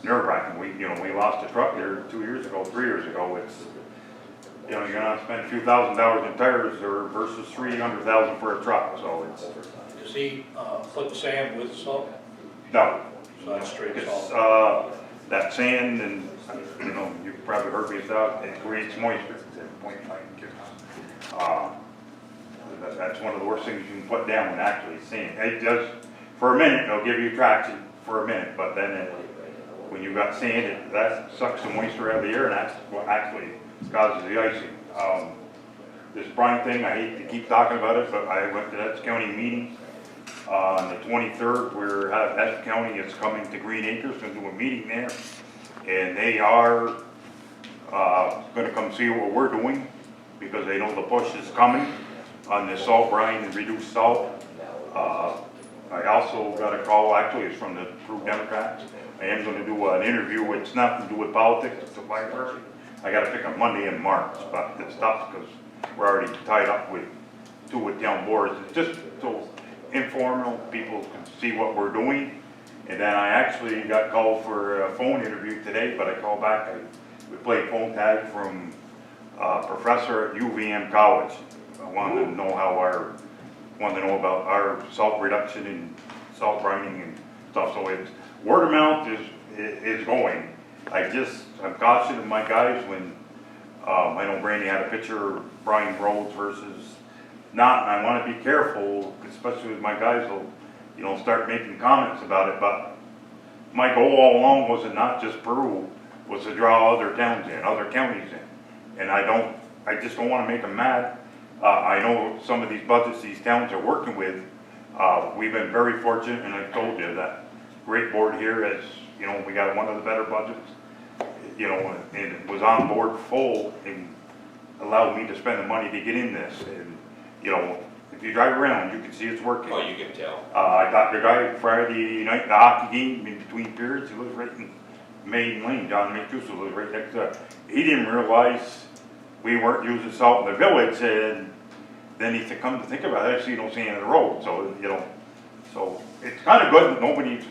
nerve-wracking. We lost a truck there 2 years ago, 3 years ago. You're gonna spend a few $1,000s in tires versus $300,000 for a truck. So it's. Does he put the sand with salt? No. So that's straight It's, salt. that sand and, you've probably heard me say, it creates moisture. That's one of the worst things you can put down when actually sand. It does, for a minute, it'll give you traction for a minute, but then when you've got sand, that sucks the moisture out of the air and that's what actually causes the icing. This brine thing, I hate to keep talking about it, but I went to that county meeting on the 23rd, where that county is coming to Green Acres to do a meeting there. And they are gonna come see what we're doing because they know the push is coming on the salt brine and reduced salt. I also got a call, actually it's from the Peru Democrats. I am gonna do an interview, it's nothing to do with politics, it's a vice versa. I gotta pick up Monday in March, but it's tough because we're already tied up with town boards. It's just so informal, people can see what we're doing. And then I actually got called for a phone interview today, but I called back, we played phone tag from a professor at UVM College. I wanted to know about our salt reduction and salt brining and stuff. So it's, word of mouth is going. I'm cautioning my guys when, I know Brandy had a picture of brine roads versus not, and I want to be careful, especially with my guys will, start making comments about it, but my goal all along was not just Peru, was to draw other towns in, other counties in. And I just don't want to make them mad. I know some of these budgets these towns are working with, we've been very fortunate, and I told you that great board here has, we got one of the better budgets, and it was on board full and allowed me to spend the money to get in this. And, if you drive around, you can see it's working. Oh, you can tell. I talked to a guy Friday night, the hockey game in between periods. He lives right in Maiden Lane, John Mancuso was right next to it. He didn't realize we weren't using salt in the village, and then he said, come to think about it, actually you don't see any of the road, so, you know, so it's kind of good that nobody's,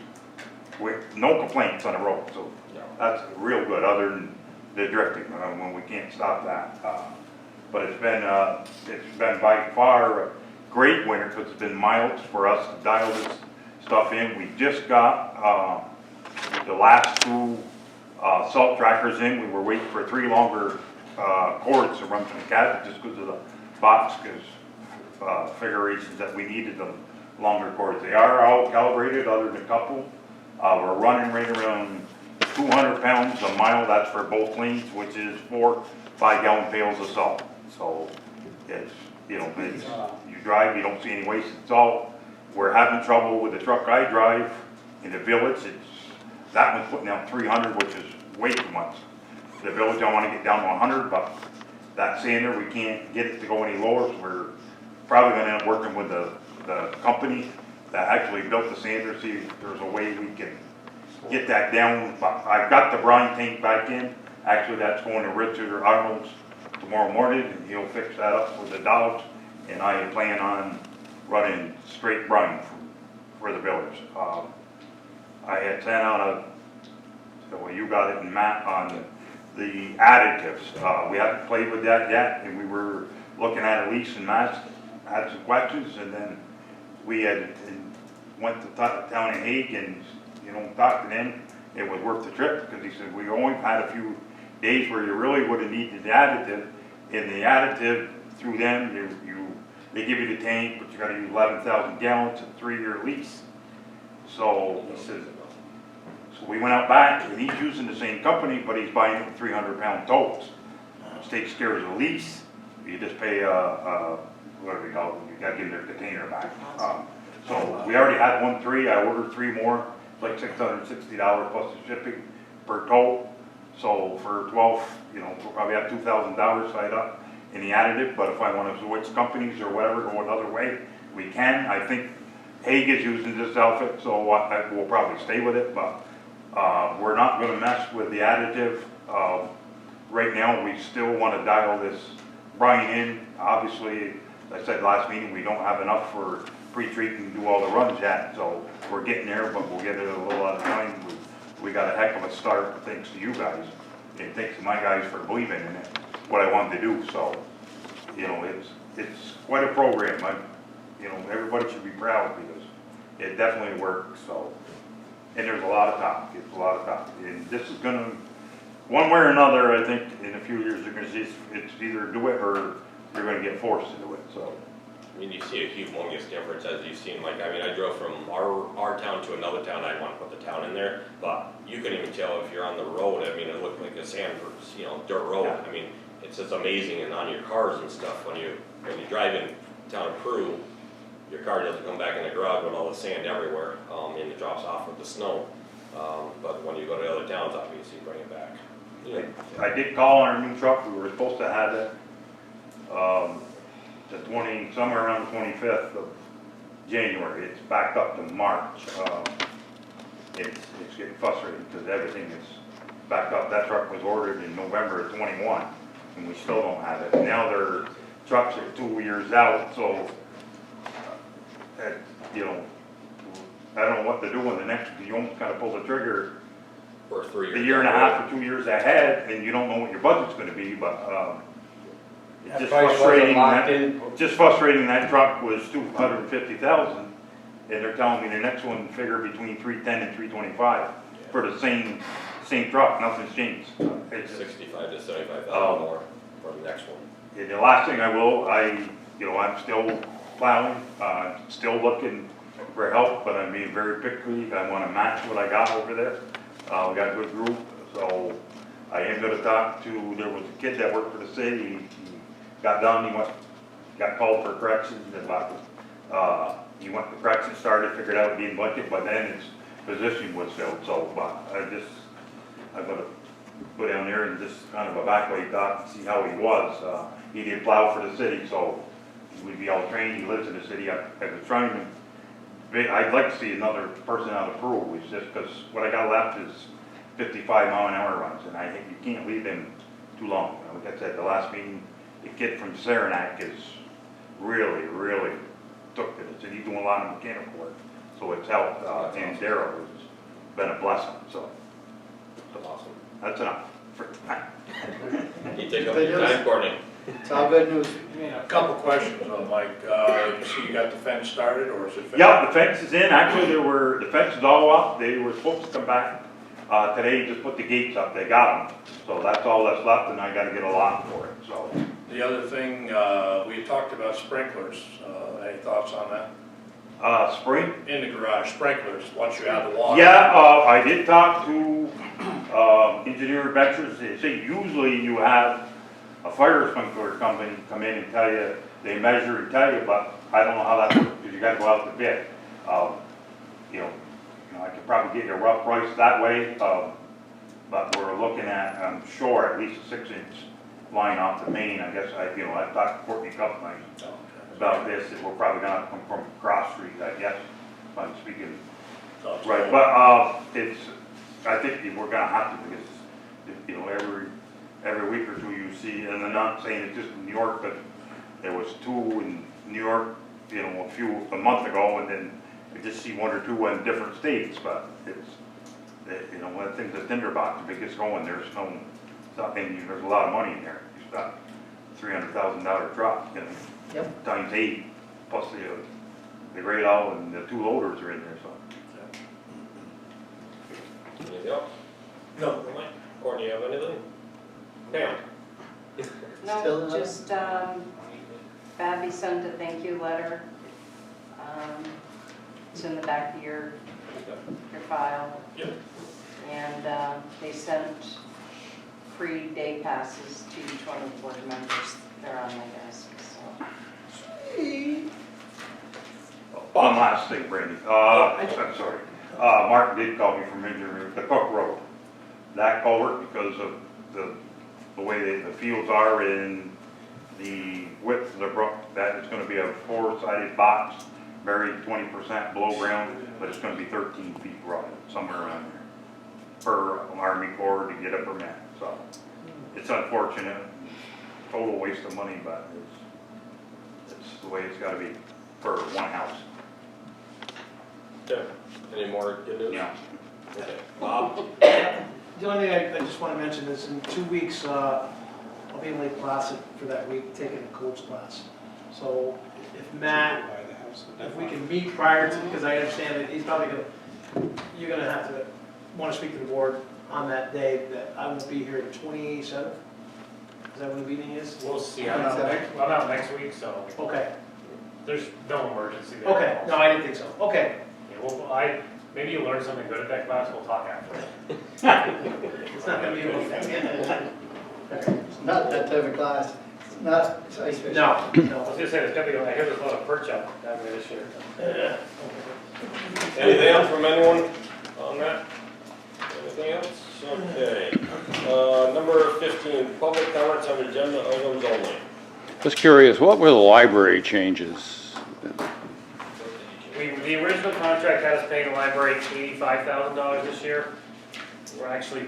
with no complaints on the road, so that's real good, other than the drifting, when we can't stop that. But it's been by far a great winter, because it's been mild for us to dial this stuff in. We just got the last two salt trackers in. We were waiting for 3 longer cords to run from the cabinet, just because of the box, because figurations that we needed the longer cords. They are all calibrated, other than a couple. We're running right around 200 pounds a mile. That's for both lanes, which is 4 5-gallon pails of salt. So it's, you know, it's, you drive, you don't see any wasted salt. We're having trouble with the truck I drive in the village. That one's putting out 300, which is way too much. The village, I want to get down to 100, but that sander, we can't get it to go any lower, so we're probably going to end up working with the company that actually built the sander, see if there's a way we can get that down. But I've got the brine tank back in. Actually, that's going to Richard Arnold's tomorrow morning, and he'll fix that up with the dogs. And I plan on running straight brine for the village. I had sent out well, you got it in Matt on the additives. We haven't played with that yet, and we were looking at Elise and Matt had some questions, and then we went to town in Hague and, you know, talked to them. It was worth the trip, because he said, we only had a few days where you really would have needed the additive. And the additive, through them, they give you the tank, but you gotta use 11,000 gallons, a 3-year lease. So he says, so we went out back, and he's using the same company, but he's buying it in 300-pound totes, which takes care of the lease. You just pay what do we call it? You gotta give their container back. So we already had 1 I ordered 3 more. It's like $660 plus the shipping per tote. So for 12, you know, we'll probably have $2,000 tied up in the additive. But if I want to switch companies or whatever, go another way, we can. I think Hague is using this outfit, so we'll probably stay with it. But we're not going to mess with the additive. Right now, we still want to dial this brine in. Obviously, as I said last meeting, we don't have enough for pre-treat and do all the runs yet. So we're getting there, but we'll get it a little at a time. We got a heck of a start, thanks to you guys, and thanks to my guys for believing in it, what I wanted to do. So, you know, it's quite a program. You know, everybody should be proud, because it definitely works. So, and there's a lot of talk. It's a lot of talk, and this is gonna, one way or another, I think in a few years you're gonna see it's either do it or you're gonna get forced to do it. So. I mean, you see a humongous difference, as you've seen. Like, I mean, I drove from our town to another town. I want to put the town in there, but you can even tell if you're on the road. I mean, it looked like a dirt road. Yeah. I mean, it's just amazing, and on your cars and stuff. When you drive in town of Peru, your car doesn't come back in the garage with all the sand everywhere, and it drops off with the snow. But when you go to other towns, obviously, you bring it back. Yeah. I did call on our new truck. We were supposed to have it. Somewhere around the 25th of January. It's backed up to March. It's getting frustrating, because everything is backed up. That truck was ordered in November of 21, and we still don't have it. Now their trucks are 2 years out, so you know, I don't know what to do in the next. You almost kind of pull the trigger For 3 years. a year and a half or 2 years ahead, and you don't know what your budget's going to be. But it's just frustrating. That truck was $250,000, and they're telling me the next one figure between $310 and $325 for the same truck. Nothing's changed. It's $65,000 to $75,000 more for the next one. And the last thing I'm still plowing, still looking for help, but I'm being very picky. I want to match what I got over there. We got a good group, so I am going to talk to. There was a kid that worked for the city. He got done. Got called for corrections, and he went to corrections, started, figured out being budget, but then his position was filled. So, I'm going to go down there and just kind of a back way talk and see how he was. He did plow for the city, so we'd be all trained. He lives in the city. I was trying to. I'd like to see another person out of Peru. It's just because what I got left is 55-mile-an-hour runs, and I think you can't leave them too long. Like I said, the last meeting, the kid from Saranac is really took to this, and he's doing a lot of mechanical work, so it's helped, and Daryl has been a blessing, so Awesome. that's enough. You take up your time, Courtney. It's all good news. A couple questions on Mike. You see you got the fence started, or is it finished? Yeah, the fence is in, actually, the fence is all up, they were supposed to come back, today, just put the gates up, they got them, so that's all that's left, and I gotta get a lock for it, so. The other thing, we talked about sprinklers. Any thoughts on that? Spring? In the garage, sprinklers, once you have the water. Yeah, I did talk to, Engineer Ventures, they say usually you have a fire sprinkler company come in and tell you, they measure and tell you, but I don't know how that works, because you gotta go out to bid. You know, I could probably get you a rough price that way, but we're looking at, I'm sure, at least a 6-inch line off the main. I guess I talked to Courtney a couple times about this, that we're probably gonna have to come from Cross Street, I guess, if I'm speaking right. But, I think we're gonna have to, because, you know, every week or two you see, and I'm not saying it's just in New York, but there was 2 in New York, you know, a month ago, and then I just see 1 or 2 in different states, but it's, you know, one of the things that Tinderbox, the biggest going, there's no, and there's a lot of money in there. You spent $300,000 truck, you know, Yep. times 8, plus the grade out and the 2 loaders are in there, so. Anything else? No. Courtney, you have anything? Pam? Still No, another? just, Babby sent a thank you letter. It's in the back of your file. Yep. And, they sent free day passes to each one of the board members. They're on my desk, so. One last thing, Brandy, I'm sorry, Mark did call me from engineering, the Cook Road. That culvert, because of the way the fields are in the width of the brook, that is gonna be a 4-sided box, buried 20% below ground, but it's gonna be 13 feet wide, somewhere around there, per Army Corps to get a permit, so. It's unfortunate, total waste of money, but it's the way it's gotta be for one house. Okay. Any more good news? Yeah. Okay. Bob? The only thing I just want to mention is in 2 weeks, I'll be in Lake Placid for that week, taking a coach class. So if Matt, if we can meet prior to, because I understand that he's probably you're gonna have to want to speak to the board on that day, that I won't be here the 27th. Is that when the meeting is? We'll see, I'm out next week, so Okay, there's no emergency there. okay, no, I didn't think so, okay. Yeah, well, maybe you'll learn something good at that class, we'll talk after. It's not gonna be a little thing. It's not that type of class. It's not ice fishing. No, I was no. gonna say, I hear there's a lot of perch up down there this year. Anything else from anyone on that? Anything else? Okay. Number 15, public comments on agenda items only. Just curious, what were the library changes? The original contract had us paying the library $85,000 this year. We're actually,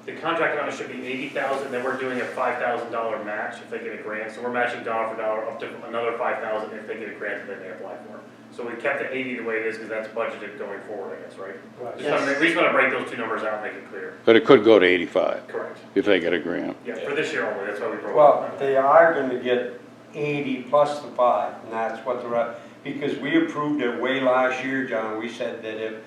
the contract amount should be $80,000, then we're doing a $5,000 match if they get a grant. So we're matching dollar for dollar up to another $5,000 if they get a grant that they apply for. So we kept it 80 the way it is because that's budgeted going forward, I guess, right? We just want to break those 2 numbers out and make it clear. But it could go to 85 Correct. if they get a grant. Yeah, for this year only, that's why we broke it. Well, they are gonna get 80 plus the 5, and that's what because we approved it way last year, John, we said that if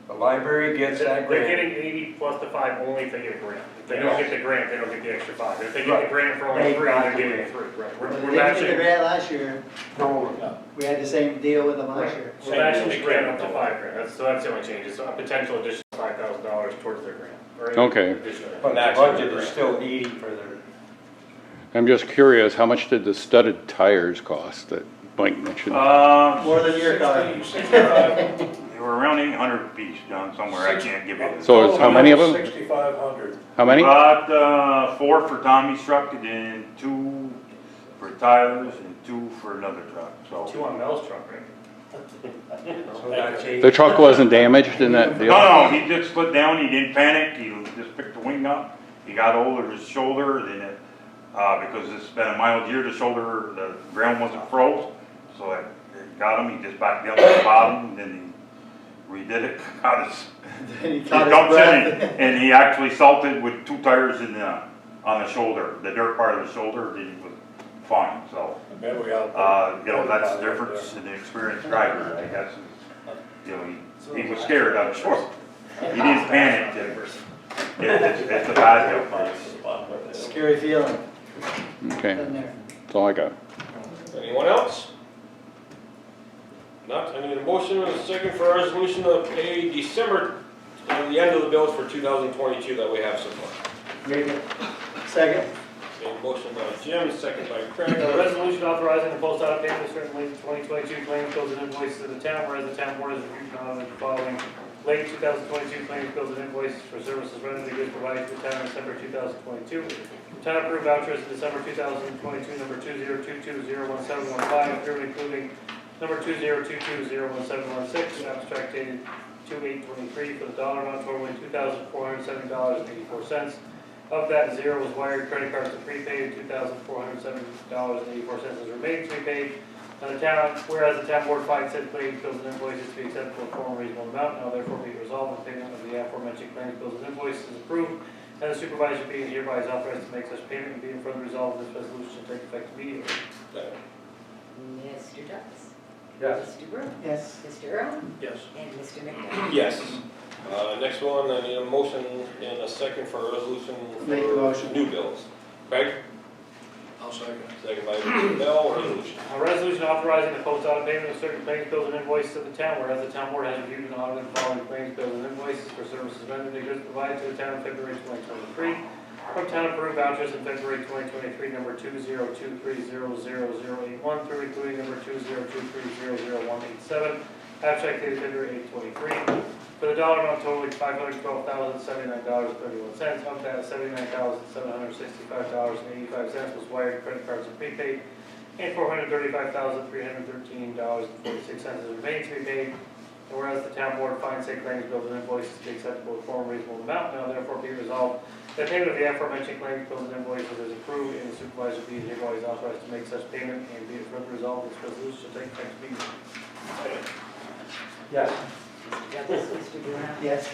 the library gets that They're grant. getting 80 plus the 5 only if they get a grant. If they don't get the grant, they don't get the extra 5. If they get the grant for only 3, they're getting 3, right? When We're they didn't get the matching, grant last year, No, we had the same deal with them last year. we're matching the grant up to 5 grand. So that's the only change. It's a potential additional $5,000 towards their grant. or Okay. additional- but the budget is still 80 for their. I'm just curious, how much did the studded tires cost that Mike mentioned? More than your car. They were around 800 apiece, John, somewhere, I can't give you. So it's how many of them? 6,500. How many? About 4 for Tommy's truck, and then 2 for Tyler's, and 2 for another truck, so. 2 on Mel's truck, right? So that's a. The truck wasn't damaged in that deal? No, he just slid down, he didn't panic, he just picked the wing up, he got over his shoulder, then it, because it's been a mild year, the shoulder, the ground wasn't froze, so it got him, he just backed down to the bottom, then he redid it, got his, Then he he caught his dumped in, breath. and he actually salted with 2 tires in the, on the shoulder, the dirt part of the shoulder, then he was fine, so. Maybe we ought to. That's the difference in the experienced driver, I guess. He was scared, I'm sure. He didn't panic. It's a bad deal. Scary feeling. Okay, Been there. that's all I got. Anyone else? Not, I need a motion and a second for a resolution to pay December, the end of the bills for 2022 that we have so far. Make it. Second. Okay, motion by Jim, second by Craig. A resolution authorizing the post out payment of certain late 2022 claims, bills, and invoices to the town, whereas the town board has reviewed and audited the following late 2022 claims, bills, and invoices for services rendered and goods provided to the town in December 2022. The town approved vouchers in December 2022, number 2022-01715, including number 2022-01716, abstract dated 2/8/23 for the dollar amount totaling $2,470.84. Of that, zero was wired credit cards and prepaid, $2,470.84 is remaining to be paid. Now the town, whereas the town board finds said claims, bills, and invoices to be acceptable in form of reasonable amount, now therefore be resolved, the payment of the aforementioned claims, bills, and invoices is approved, and the supervisor being hereby is authorized to make such payment, and being further resolved, this resolution shall take effect immediately. Mr. Ducks? Yes. Mr. Brew? Yes. Mr. Earl? Yes. And Mr. McDonald? Yes. Next one, I need a motion and a second for a resolution Make the for motion. new bills. Craig? I'll second. Second by Bell, resolution. A resolution authorizing the post out payment of certain claims, bills, and invoices to the town, whereas the town board has reviewed and audited the following claims, bills, and invoices for services rendered and goods provided to the town in February 2023. From town approved vouchers in February 2023, number 202300081 through including number 202300187, abstract dated February 8/23. For the dollar amount totaling $512,079.31, of that $79,765.85 was wired credit cards and prepaid, and $435,313.46 is remaining to be paid. And whereas the town board finds said claims, bills, and invoices to be acceptable in form of reasonable amount, now therefore be resolved that payment of the aforementioned claims, bills, and invoices is approved, and the supervisor be hereby is authorized to make such payment, and be it further resolved, this resolution shall take effect immediately. Yes. Mr. Douglas? Mr. Bruno? Yes.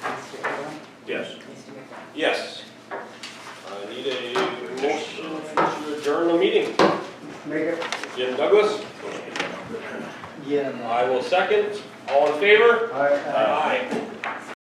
Mr. Earl? Yes. Mr. McDonald? Yes. I need a motion to adjourn the meeting. Make it. Jim Douglas, Yeah. I will second. All in favor? Aye. Aye.